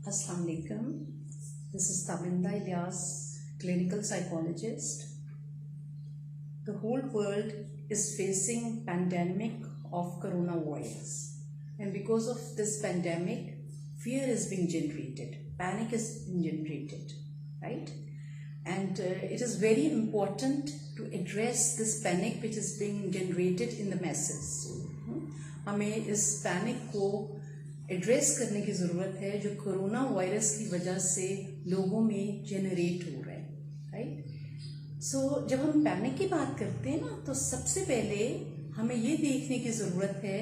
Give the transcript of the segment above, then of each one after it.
Assalamu alaikum. This is Tabinda Ilyas, clinical psychologist. The whole world is facing pandemic of coronavirus, and because of this pandemic, fear is being generated, panic is being generated, right? And it is very important to address this panic which is being generated in the masses. हमें इस panic को address करने की ज़रूरत है जो corona virus की वजह से लोगों में जनरेट हो रहा है, राइट? सो जब हम पैनिक की बात करते हैं ना, तो सबसे पहले हमें ये देखने की ज़रूरत है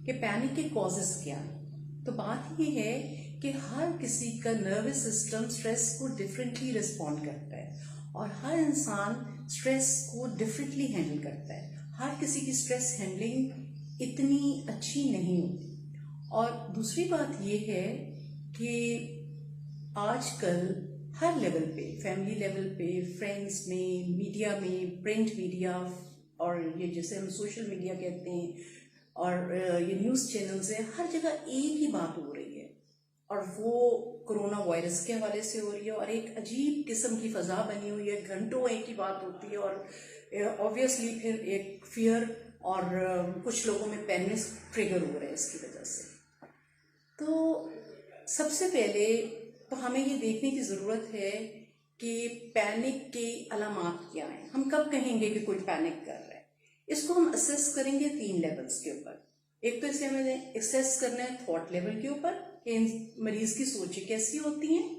कि पैनिक के कॉजेस क्या हैं। तो बात ये है कि हर किसी का नर्वस सिस्टम स्ट्रेस को डिफरेंटली रिस्पॉन्ड करता है और हर इंसान स्ट्रेस को डिफरेंटली हैंडल करता है। हर किसी की स्ट्रेस हैंडलिंग इतनी अच्छी नहीं होती। और दूसरी बात ये है कि आजकल हर लेवल पे, फैमिली लेवल पे, फ्रेंड्स में, मीडिया में, प्रिंट मीडिया और ये जैसे हम सोशल मीडिया कहते हैं और ये न्यूज़ चैनल्स है, हर जगह एक ही बात हो रही है और वो कोरोना वायरस के हवाले से हो रही है और एक अजीब किस्म की फ़ज़ा बनी हुई है। घंटों एक ही बात होती है और ऑब्वियसली फिर एक फियर और कुछ लोगों में पैनिक ट्रिगर हो रहा है इसकी वजह से। तो सबसे पहले तो हमें ये देखने की ज़रूरत है कि पैनिक की अलामात क्या हैं। हम कब कहेंगे कि कोई पैनिक कर रहा है? इसको हम असेस करेंगे 3 लेवल्स के ऊपर। एक तो इसे हमें असेस करना है थॉट लेवल के ऊपर कि मरीज़ की सोचें कैसी होती हैं।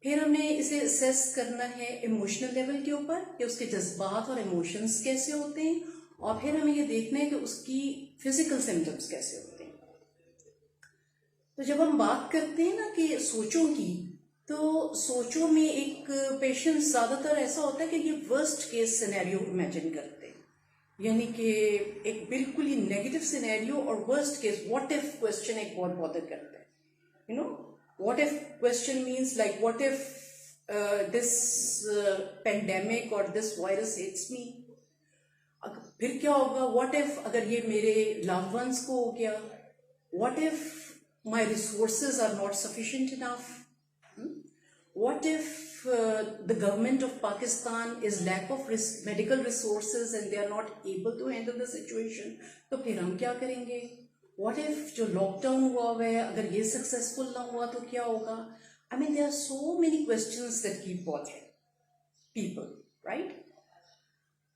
फिर हमें इसे असेस करना है इमोशनल लेवल के ऊपर कि उसके जज्बात और इमोशंस कैसे होते हैं। और फिर हमें ये देखना है कि उसकी फिजिकल सिम्टम्स कैसे होते हैं। तो जब हम बात करते हैं ना कि सोचों की, तो सोचों में एक पेशेंट ज़्यादातर ऐसा होता है कि ये वर्स्ट केस सिनेरियो इमेजिन करते हैं, यानी कि एक बिल्कुल ही नेगेटिव सिनेरियो और worst case what if question एक बहुत बॉदर करता है। You no, what if question means like what if this pandemic और दिस वायरस हिट्स मी, फिर क्या होगा? व्हाट इफ अगर ये मेरे लव्ड वंस को हो गया? What if my resources are not sufficient enough? What if the government of Pakistan is lack of medical resources and they are not able to handle the situation? तो फिर हम क्या करेंगे? What if जो lockdown हुआ है अगर ये सक्सेसफुल ना हुआ तो क्या होगा? I mean, there are so many questions that keep bothering people, right?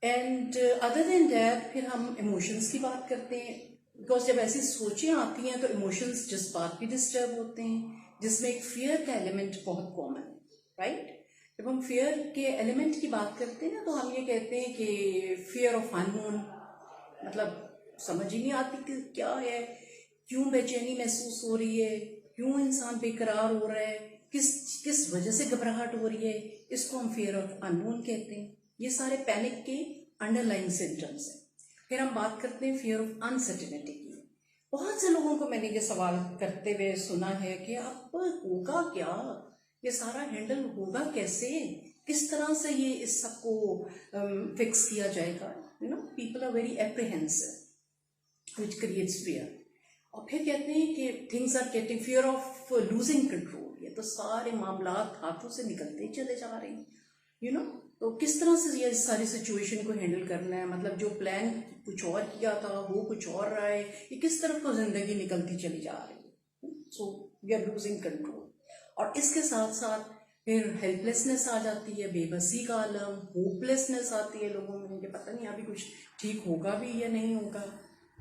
And other than that, फिर हम इमोशंस की बात करते हैं, बिकॉज जब ऐसी सोचें आती हैं तो इमोशंस जज्बात भी डिस्टर्ब होते हैं, जिसमें एक फियर का एलिमेंट बहुत कॉमन है, राइट? जब हम फियर के एलिमेंट की बात करते हैं ना, तो हम ये कहते हैं कि फियर ऑफ अननोन, मतलब समझ ही नहीं आती कि क्या है, क्यों बेचैनी महसूस हो रही है, क्यों इंसान बेकरार हो रहा है, किस वजह से घबराहट हो रही है, इसको हम फियर ऑफ अननोन कहते हैं। ये सारे पैनिक के अंडरलाइन सिम्टम्स हैं। फिर हम बात करते हैं फियर ऑफ अनसर्टेनिटी की। बहुत से लोगों को मैंने ये सवाल करते हुए सुना है कि अब होगा क्या, ये सारा हैंडल होगा कैसे, किस तरह से ये इस सबको फिक्स किया जाएगा। You know, people are very apprehensive which creates fear. और फिर कहते हैं कि things are getting fear of losing control, ये तो सारे मामला हाथों से निकलते चले जा रहे हैं। यू नो, तो किस तरह से ये सारी सिचुएशन को हैंडल करना है, मतलब जो प्लान कुछ और किया था वो कुछ और रहा है, ये किस तरफ को जिंदगी निकलती चली जा रही है। So we are losing control. और इसके साथ साथ फिर हेल्पलेसनेस आ जाती है, बेबसी का आलम, होपलेसनेस आती है लोगों में कि पता नहीं अभी कुछ ठीक होगा भी या नहीं होगा,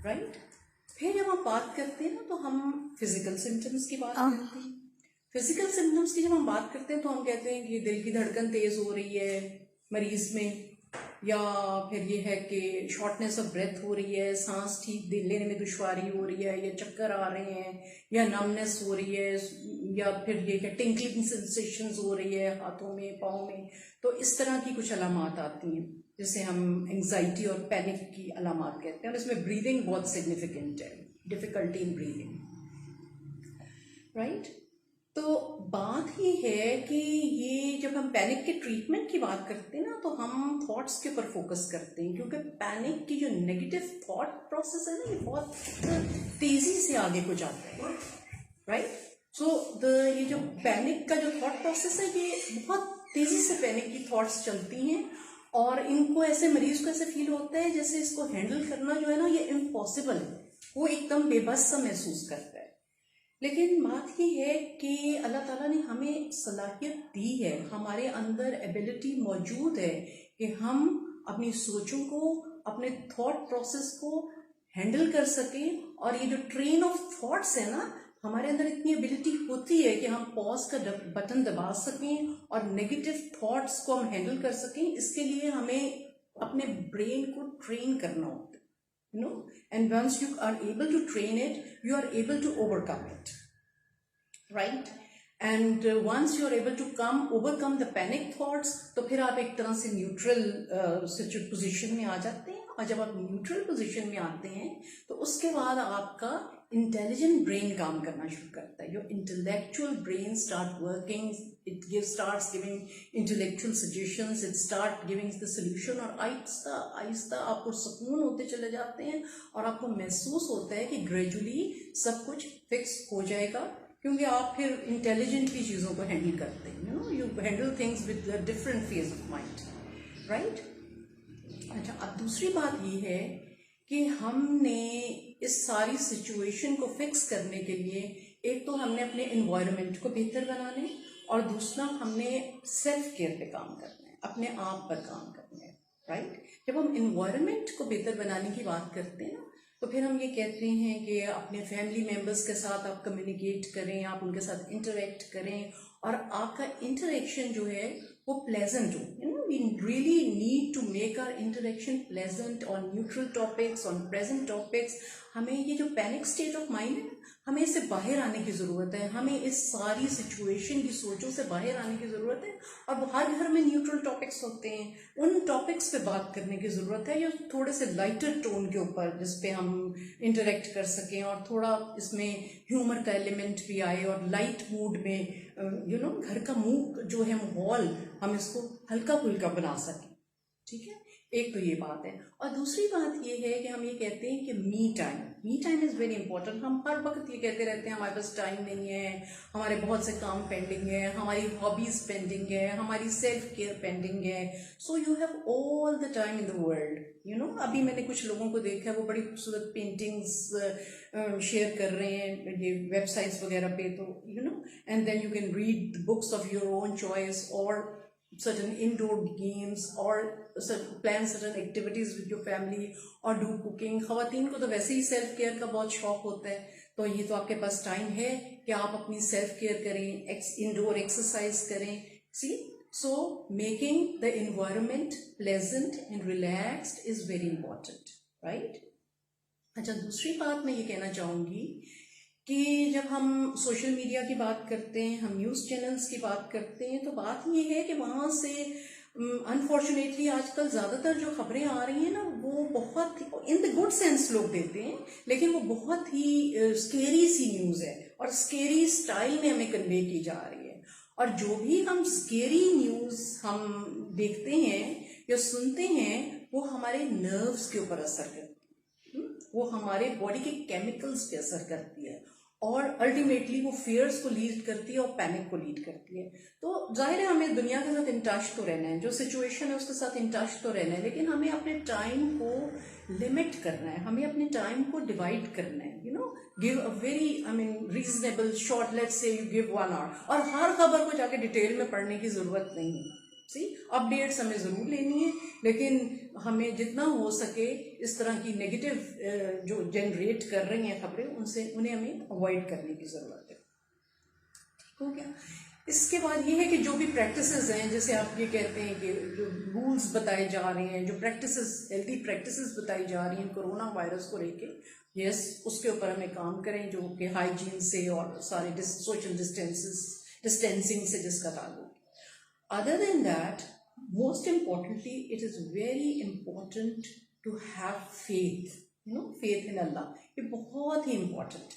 राइट? फिर जब हम बात करते हैं ना, तो हम फिजिकल सिम्टम्स की बात करते हैं। फिजिकल सिम्टम्स की जब हम बात करते हैं तो हम कहते हैं कि दिल की धड़कन तेज हो रही है मरीज में, या फिर ये है कि शॉर्टनेस ऑफ ब्रेथ हो रही है, सांस ठीक लेने में दुश्वारी हो रही है, या चक्कर आ रहे हैं, या नमनेस हो रही है, या फिर ये है टिंकलिंग सेंसेशंस हो रही है हाथों में, पाँव में। तो इस तरह की कुछ अलामात आती हैं जिसे हम एंग्जाइटी और पैनिक की अलामात कहते हैं। और इसमें ब्रीदिंग बहुत सिग्निफिकेंट है, डिफिकल्टी इन ब्रीदिंग, राइट? तो बात ये है कि ये जब हम पैनिक के ट्रीटमेंट की बात करते हैं ना, तो हम थॉट्स के ऊपर फोकस करते हैं, क्योंकि पैनिक की जो नेगेटिव थॉट प्रोसेस है ना, ये बहुत तेजी से आगे को जाता है, राइट? सो ये जो पैनिक का जो थॉट प्रोसेस है, ये बहुत तेजी से पैनिक की थॉट्स चलती हैं और इनको ऐसे, मरीज को ऐसे फील होता है जैसे इसको हैंडल करना जो है ना ये इम्पॉसिबल है, वो एकदम बेबस सा महसूस करता है। लेकिन बात ये है कि अल्लाह ताला ने हमें सलाहियत दी है, हमारे अंदर एबिलिटी मौजूद है कि हम अपनी सोचों को, अपने थॉट प्रोसेस को हैंडल कर सकें। और ये जो ट्रेन ऑफ थॉट्स है ना, हमारे अंदर इतनी एबिलिटी होती है कि हम पॉज का बटन दबा सकें और नेगेटिव थॉट्स को हम हैंडल कर सकें। इसके लिए हमें अपने ब्रेन को ट्रेन करना होता है, you know, and once you are able to train it, you are able to overcome it, right? And once you are able to overcome the panic thoughts, तो फिर आप एक तरह से न्यूट्रल पोजीशन में आ जाते हैं। और जब आप न्यूट्रल पोजीशन में आते हैं तो उसके बाद आपका इंटेलिजेंट ब्रेन काम करना शुरू करता है। Your intellectual brain start working, it starts giving intellectual suggestions, it start giving the solution. और आहिस्ता आहिस्ता आपको सुकून होते चले जाते हैं और आपको महसूस होता है कि ग्रेजुअली सब कुछ फिक्स हो जाएगा, क्योंकि आप फिर इंटेलिजेंटली चीज़ों को हैंडल करते हैं। You know, you handle things with different phase of mind, right? अच्छा, अब दूसरी बात ये है कि हमने इस सारी सिचुएशन को फिक्स करने के लिए एक तो हमने अपने एनवायरनमेंट को बेहतर बनाने, और दूसरा हमने सेल्फ केयर पे काम करना है, अपने आप पर काम करना है, राइट? जब हम एनवायरनमेंट को बेहतर बनाने की बात करते हैं ना, तो फिर हम ये कहते हैं कि अपने फैमिली मेम्बर्स के साथ आप कम्युनिकेट करें, आप उनके साथ इंटरेक्ट करें और आपका इंटरेक्शन जो है वो प्लेजेंट हो। You know, we really need to make our interaction pleasant on neutral topics, on present topics. हमें ये जो पैनिक स्टेट ऑफ माइंड है, हमें इससे बाहर आने की ज़रूरत है, हमें इस सारी सिचुएशन की सोचों से बाहर आने की ज़रूरत है। और हर घर में न्यूट्रल टॉपिक्स होते हैं, उन टॉपिक्स पे बात करने की ज़रूरत है, या थोड़े से लाइटर टोन के ऊपर जिस पे हम इंटरेक्ट कर सकें और थोड़ा इसमें ह्यूमर का एलिमेंट भी आए और लाइट मूड में यू नो घर का मूड जो है माहौल हम इसको हल्का फुल्का बना सकें। ठीक है, एक तो ये बात है। और दूसरी बात ये है कि हम ये कहते हैं कि me time is very important. हम हर वक्त ये कहते रहते हैं हमारे पास टाइम नहीं है, हमारे बहुत से काम पेंडिंग है, हमारी हॉबीज पेंडिंग है, हमारी सेल्फ केयर पेंडिंग है। So you have all the time in the world. You know, अभी मैंने कुछ लोगों को देखा है, वो बड़ी खूबसूरत पेंटिंग्स शेयर कर रहे हैं ये वेबसाइट्स वगैरह पे, तो you know, and then you can read books of your own choice और certain indoor games or plan certain activities with your family or do cooking। ख़वातीन को तो वैसे ही सेल्फ केयर का बहुत शौक होता है, तो ये तो आपके पास टाइम है कि आप अपनी सेल्फ केयर करें, इंडोर एक्सरसाइज करें। See, so making the environment pleasant and relaxed is very important, right? अच्छा, दूसरी बात मैं ये कहना चाहूँगी कि जब हम सोशल मीडिया की बात करते हैं, हम न्यूज़ चैनल्स की बात करते हैं, तो बात ये है कि वहाँ से अनफॉर्चुनेटली आजकल ज़्यादातर जो खबरें आ रही हैं ना, वो बहुत इन द गुड सेंस लोग देते हैं, लेकिन वो बहुत ही स्केरी सी न्यूज़ है और स्केरी स्टाइल में हमें कन्वे की जा रही है। और जो भी हम स्केरी न्यूज़ हम देखते हैं या सुनते हैं, वो हमारे नर्व्स के ऊपर असर करती है, वो हमारे बॉडी के केमिकल्स पे असर करती है और अल्टीमेटली वो फियर्स को लीड करती है और पैनिक को लीड करती है। तो जाहिर है हमें दुनिया के साथ इन टच तो रहना है, जो सिचुएशन है उसके साथ इन टच तो रहना है, लेकिन हमें अपने टाइम को लिमिट करना है, हमें अपने टाइम को डिवाइड करना है। You know, give a very reasonable short, let's say you give 1 hour, और हर खबर को जाके डिटेल में पढ़ने की ज़रूरत नहीं है। सी, अपडेट्स हमें ज़रूर लेनी है, लेकिन हमें जितना हो सके इस तरह की नेगेटिव जो जनरेट कर रही हैं खबरें, उन्हें हमें अवॉइड करने की ज़रूरत है। ठीक हो गया? इसके बाद ये है कि जो भी प्रैक्टिसेस हैं, जैसे आप ये कहते हैं कि जो रूल्स बताए जा रहे हैं, जो प्रैक्टिसेस, हेल्दी प्रैक्टिसेस बताई जा रही हैं कोरोना वायरस को लेके, यस, उसके ऊपर हमें काम करें, जो कि हाइजीन से और सारे सोशल डिस्टेंसिंग से जिसका ताल्लुक। Other than that, most importantly, it is very important to have faith, you know, faith in Allah। ये बहुत ही important,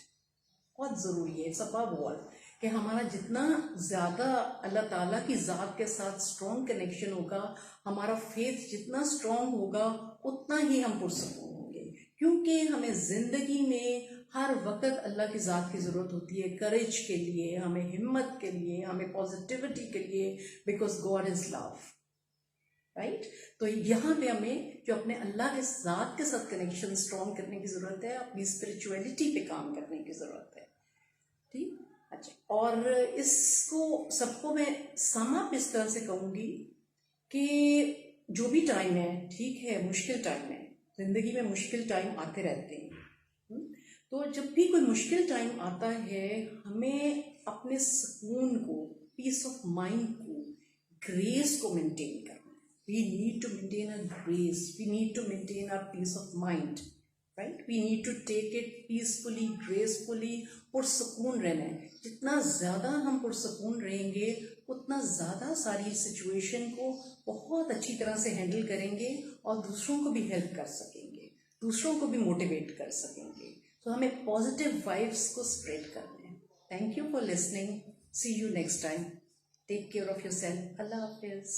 बहुत ज़रूरी है, it's above all, कि हमारा जितना ज़्यादा अल्लाह ताला की ज़ात के साथ स्ट्रॉन्ग कनेक्शन होगा, हमारा फेथ जितना स्ट्रॉन्ग होगा, उतना ही हम पुरसकून होंगे। क्योंकि हमें ज़िंदगी में हर वक्त अल्लाह की ज़ात की ज़रूरत होती है, करेज के लिए, हमें हिम्मत के लिए, हमें पॉजिटिविटी के लिए, because God is love, right. तो यहाँ पे हमें जो अपने अल्लाह के ज़ात के साथ कनेक्शन स्ट्रॉन्ग करने की ज़रूरत है, अपनी स्पिरिचुअलिटी पे काम करने की ज़रूरत है, ठीक। अच्छा, और इसको सबको मैं सम अप इस तरह से कहूँगी कि जो भी टाइम है, ठीक है, मुश्किल टाइम है, ज़िंदगी में मुश्किल टाइम आते रहते हैं। तो जब भी कोई मुश्किल टाइम आता है, हमें अपने सुकून को, पीस ऑफ माइंड को, ग्रेस को मेंटेन करना है। We need to maintain a grace, we need to maintain a peace of mind, right. We need to take it peacefully, gracefully, पुरसकून रहना है। जितना ज़्यादा हम पुरसकून रहेंगे, उतना ज़्यादा सारी सिचुएशन को बहुत अच्छी तरह से हैंडल करेंगे और दूसरों को भी हेल्प कर सकेंगे, दूसरों को भी मोटिवेट कर सकेंगे। तो हमें पॉजिटिव वाइब्स को स्प्रेड करना है। Thank you for listening, see you next time, take care of yourself, अल्लाह हाफिज़।